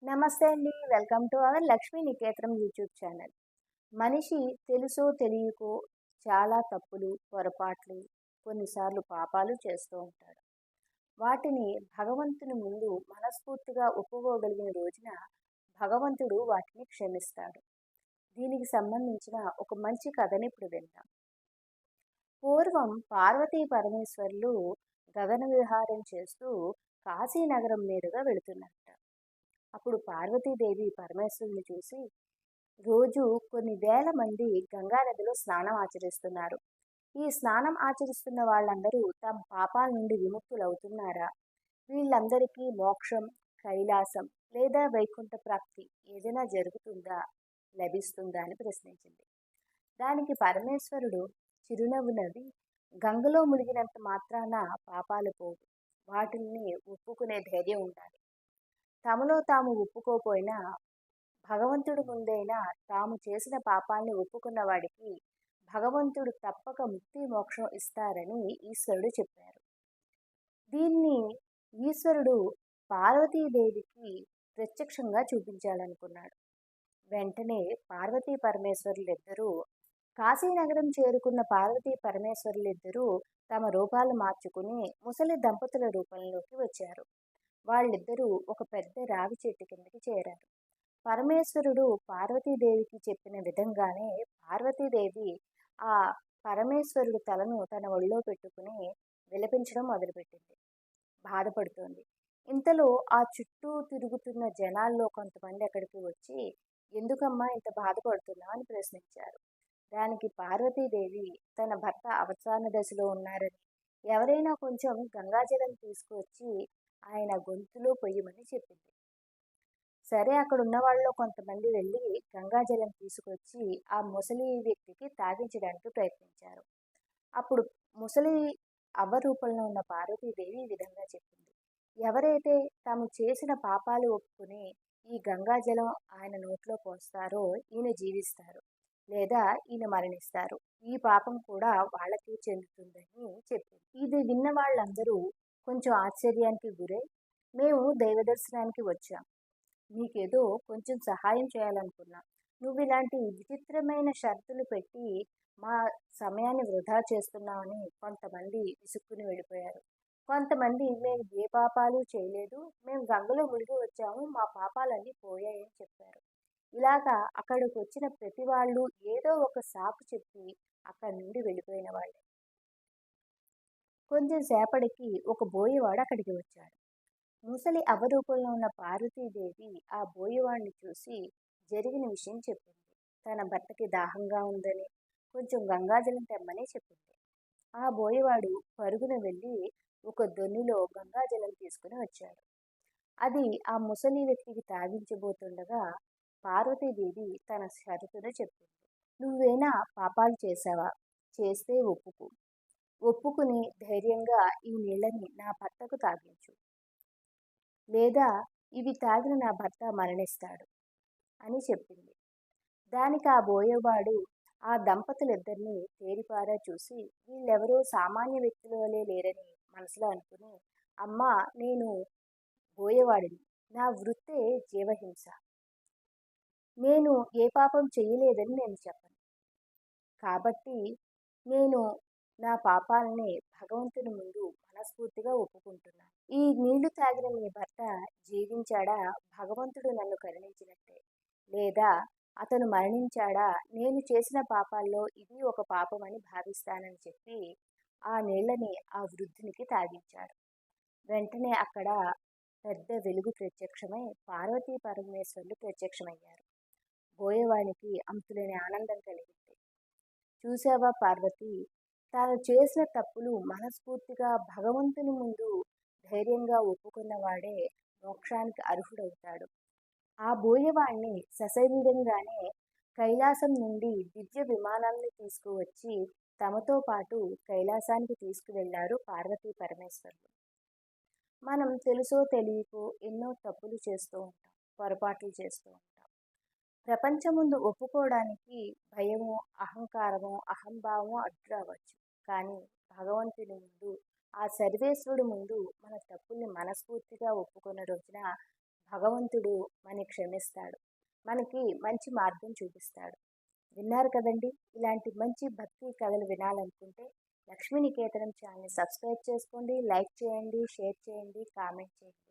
నమస్తే అండి. Welcome to our Lakshmi Niketanam YouTube channel. మనిషి తెలుసో తెలియకో చాలా తప్పులు, పొరపాట్లు, కొన్నిసార్లు పాపాలు చేస్తూ ఉంటాడు. వాటిని భగవంతుని ముందు మనస్ఫూర్తిగా ఒప్పుకోగలిగిన రోజున భగవంతుడు వాటిని క్షమిస్తాడు. దీనికి సంబంధించిన ఒక మంచి కథని ఇప్పుడు విందాం. పూర్వం పార్వతీ పరమేశ్వరులు గగన విహారం చేస్తూ కాశీనగరం మీదుగా వెళుతున్నట్ట. అప్పుడు పార్వతీదేవి పరమేశ్వరుని చూసి, రోజు కొన్ని వేల మంది గంగా నదిలో స్నానం ఆచరిస్తున్నారు. ఈ స్నానం ఆచరిస్తున్న వాళ్ళందరూ తమ పాపాల నుండి విముక్తులవుతున్నారా? వీళ్ళందరికీ మోక్షం, కైలాసం లేదా వైకుంఠ ప్రాప్తి ఏదైనా జరుగుతుందా, లభిస్తుందా అని ప్రశ్నించింది. దానికి పరమేశ్వరుడు చిరునవ్వు నవ్వి, గంగలో మునిగినంత మాత్రాన పాపాలు పోవు. వాటిని ఒప్పుకునే ధైర్యం ఉండాలి. తమలో తాము ఒప్పుకోపోయినా భగవంతుడి ముందైనా తాము చేసిన పాపాల్ని ఒప్పుకున్న వాడికి భగవంతుడు తప్పక ముక్తి మోక్షం ఇస్తారని ఈశ్వరుడు చెప్పారు. దీన్ని ఈశ్వరుడు పార్వతీదేవికి ప్రత్యక్షంగా చూపించాలనుకున్నాడు. వెంటనే పార్వతీ పరమేశ్వరులిద్దరూ కాశీనగరం చేరుకున్న పార్వతీ పరమేశ్వరులిద్దరూ తమ రూపాలు మార్చుకుని ముసలి దంపతుల రూపంలోకి వచ్చారు. వాళ్ళిద్దరూ ఒక పెద్ద రావి చెట్టు కిందకి చేరారు. పరమేశ్వరుడు పార్వతీదేవికి చెప్పిన విధంగానే పార్వతీదేవి ఆ పరమేశ్వరుడు తలను తన ఒళ్ళో పెట్టుకుని విలపించడం మొదలుపెట్టింది. బాధపడుతోంది. ఇంతలో ఆ చుట్టూ తిరుగుతున్న జనాల్లో కొంతమంది అక్కడికి వచ్చి, ఎందుకమ్మా ఇంత బాధపడుతున్నావు అని ప్రశ్నించారు. దానికి పార్వతీదేవి తన భర్త అవసాన దశలో ఉన్నారని, ఎవరైనా కొంచెం గంగాజలం తీసుకువచ్చి ఆయన గొంతులో పొయ్యమని చెప్పింది. సరే, అక్కడ ఉన్న వాళ్ళలో కొంతమంది వెళ్ళి గంగాజలం తీసుకొచ్చి ఆ ముసలి వ్యక్తికి తాగించడానికి ప్రయత్నించారు. అప్పుడు ముసలి అవ్వ రూపంలో ఉన్న పార్వతీదేవి ఈ విధంగా చెప్పింది. ఎవరైతే తాము చేసిన పాపాలు ఒప్పుకుని ఈ గంగాజలం ఆయన నోట్లో పోస్తారో ఈయన జీవిస్తారు, లేదా ఈయన మరణిస్తారు. ఈ పాపం కూడా వాళ్ళకి చెందుతుందని చెప్పింది. ఇది విన్న వాళ్ళందరూ కొంచెం ఆశ్చర్యానికి గురై, మేము దైవ దర్శనానికి వచ్చాం, నీకేదో కొంచెం సహాయం చేయాలనుకున్నాం, నువ్వు ఇలాంటి విచిత్రమైన షరతులు పెట్టి మా సమయాన్ని వృధా చేస్తున్నామని కొంతమంది విసుక్కుని వెళ్ళిపోయారు. కొంతమంది మేము ఏ పాపాలు చేయలేదు, మేము గంగలో మునిగి వచ్చాము, మా పాపాలన్నీ పోయాయని చెప్పారు. ఇలాగా అక్కడికి వచ్చిన ప్రతి వాళ్ళు ఏదో ఒక సాకు చెప్పి అక్కడి నుండి వెళ్ళిపోయిన వాళ్ళే. కొంచెం సేపటికి ఒక బోయేవాడు అక్కడికి వచ్చాడు. ముసలి అవరూపంలో ఉన్న పార్వతీదేవి ఆ బోయేవాడిని చూసి జరిగిన విషయం చెప్పింది. తన భర్తకి దాహంగా ఉందని, కొంచెం గంగాజలం తెమ్మని చెప్పింది. ఆ బోయేవాడు పరుగున వెళ్ళి ఒక దొన్నిలో గంగాజలం తీసుకుని వచ్చాడు. అది ఆ ముసలి వ్యక్తికి తాగించబోతుండగా పార్వతీదేవి తన షరతును చెప్పింది. నువ్వేనా పాపాలు చేశావా? చేస్తే ఒప్పుకు. ఒప్పుకుని ధైర్యంగా ఈ నీళ్ళని నా భర్తకు తాగించు, లేదా ఇవి తాగిన నా భర్త మరణిస్తాడు అని చెప్పింది. దానికి ఆ బోయేవాడు ఆ దంపతులిద్దరినీ తేరిపారా చూసి, వీళ్ళెవరో సామాన్య వ్యక్తుల వలె లేరని మనసులో అనుకుని, అమ్మా, నేను బోయేవాడిని, నా వృత్తే జీవహింస, నేను ఏ పాపం చెయ్యలేదని నేను చెప్పను, కాబట్టి నేను నా పాపాలని భగవంతుని ముందు మనస్ఫూర్తిగా ఒప్పుకుంటున్నాను. ఈ నీళ్లు తాగిన మీ భర్త జీవించాడా, భగవంతుడు నన్ను కరుణించినట్టే, లేదా అతను మరణించాడా, నేను చేసిన పాపాల్లో ఇది ఒక పాపం అని భావిస్తానని చెప్పి ఆ నీళ్ళని ఆ వృద్ధునికి తాగించాడు. వెంటనే అక్కడ పెద్ద వెలుగు ప్రత్యక్షమై పార్వతీ పరమేశ్వరులు ప్రత్యక్షమయ్యారు. బోయేవానికి అంతులేని ఆనందం కలిగింది. చూసావా పార్వతి, తాను చేసిన తప్పులు మనస్ఫూర్తిగా భగవంతుని ముందు ధైర్యంగా ఒప్పుకున్నవాడే మోక్షానికి అర్హుడవుతాడు. ఆ బోయవాణ్ణి సశరీరంగానే కైలాసం నుండి దివ్య విమానాన్ని తీసుకువచ్చి తమతో పాటు కైలాసానికి తీసుకువెళ్లారు పార్వతీ పరమేశ్వరులు. మనం తెలుసో తెలియకో ఎన్నో తప్పులు చేస్తూ ఉంటాం, పొరపాట్లు చేస్తూ ఉంటాం. ప్రపంచం ముందు ఒప్పుకోవడానికి భయమో, అహంకారమో, అహంభావమో అడ్డు రావచ్చు. కానీ భగవంతుని ముందు, ఆ సర్వేశ్వరుడు ముందు మన తప్పుల్ని మనస్ఫూర్తిగా ఒప్పుకున్న రోజున భగవంతుడు మనని క్షమిస్తాడు, మనకి మంచి మార్గం చూపిస్తాడు. విన్నారు కదండి. ఇలాంటి మంచి భక్తి కథలు వినాలనుకుంటే లక్ష్మీ నికేతనం ఛానల్ని సబ్స్క్రైబ్ చేసుకోండి, లైక్ చేయండి, షేర్ చేయండి, కామెంట్ చేయండి.